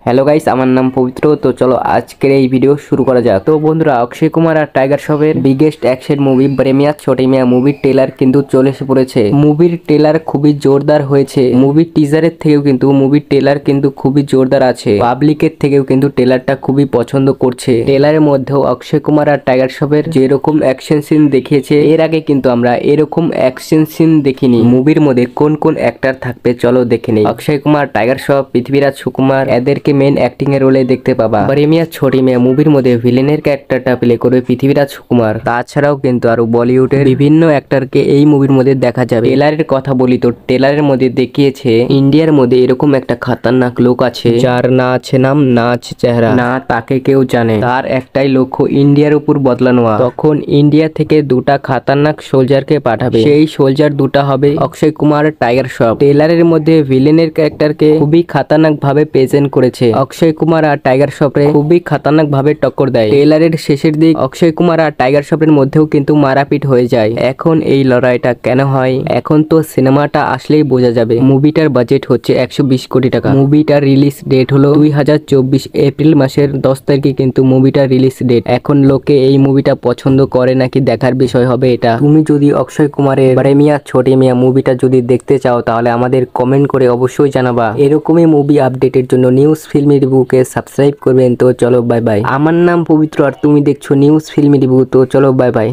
Hello guys, আমার নাম পবিত্র। তো চলো আজকের এই ভিডিও শুরু করা যাক। তো বন্ধুরা, অক্ষয় কুমার আর টাইগার শ্রফের biggest action movie premiere Chhoti Miya মুভির ট্রেলার কিন্তু চলে এসে পড়েছে। মুভির ট্রেলার খুবই জোরদার হয়েছে। মুভির টিজারের থেকেও কিন্তু মুভির ট্রেলার কিন্তু খুবই জোরদার আছে। পাবলিকের থেকেও কিন্তু ট্রেলারটা খুবই পছন্দ করছে। ট্রেলারের মধ্যেও অক্ষয় কুমার আর টাইগার শ্রফের যেরকম অ্যাকশন সিন দেখিয়েছে, এর আগে কিন্তু আমরা এরকম অ্যাকশন সিন দেখিনি। মুভির মধ্যে কোন কোন অ্যাক্টর থাকবে চলো দেখে নেই। অক্ষয় কুমার, টাইগার শ্রফ, পৃথ্বীরাজ সুকুমার এদেরকে মেন অ্যাক্টিং এর রোলে দেখতে পাবা। প্রেমিয়ার ছোটি মিয়া মুভির মধ্যে ভিলেনের ক্যারেক্টারটা প্লে করবে পৃথ্বীরাজ সুকুমার। তাছাড়াও কিন্তু আরো বলিউডের বিভিন্ন অ্যাক্টরকে এই মুভির মধ্যে দেখা যাবে। ট্রেলারের কথা বলি তো ট্রেলারের মধ্যে দেখিয়েছে ইন্ডিয়ার মধ্যে এরকম একটা খতরনাক লোক আছে, যার না আছে নাম, না আছে চেহারা, না তাকে কেউ জানে। তার একটাই লক্ষ্য ইন্ডিয়ার উপর বদলা নেওয়া। তখন ইন্ডিয়া থেকে দুটা খতরনাক সোলজারকে পাঠাবে। সেই সোলজার দুটা হবে অক্ষয় কুমার, টাইগার শ্রফ। ট্রেলারের মধ্যে ভিলেনের ক্যারেক্টারকে খুবই খতরনাক ভাবে প্রেজেন্ট করেছে। অক্ষয় কুমার আর টাইগার শ্রফের খুবই খতরনাক ভাবে টক্কর দেয়। ট্রেলারের শেষের দিক অক্ষয় কুমার আর টাইগার শ্রফের মধ্যেও কিন্তু মারাপিট হয়ে যায়। এখন এই লড়াইটা কেন হয়, এখন তো সিনেমাটা আসলেই বোঝা যাবে। মুভিটার বাজেট হচ্ছে 120 কোটি টাকা। মুভিটার রিলিজ ডেট হলো 2024 এপ্রিল মাসের 10 তারিখে কিন্তু মুভিটার রিলিজ ডেট। এখন লোকে এই মুভিটা পছন্দ করে নাকি দেখার বিষয় হবে এটা। তুমি যদি অক্ষয় কুমারের প্রেমিয়া ছোটি মিয়া মুভিটা যদি দেখতে চাও তাহলে আমাদের কমেন্ট করে অবশ্যই জানাবা। এরকমই মুভি আপডেটের জন্য নিউজ ফিল্মি রিভিউকে সাবস্ক্রাইব করবেন। তো চলো বাই বাই। আমার নাম পবিত্র আর তুমি দেখছো নিউজ ফিল্মি রিভিউ। তো চলো বাই বাই।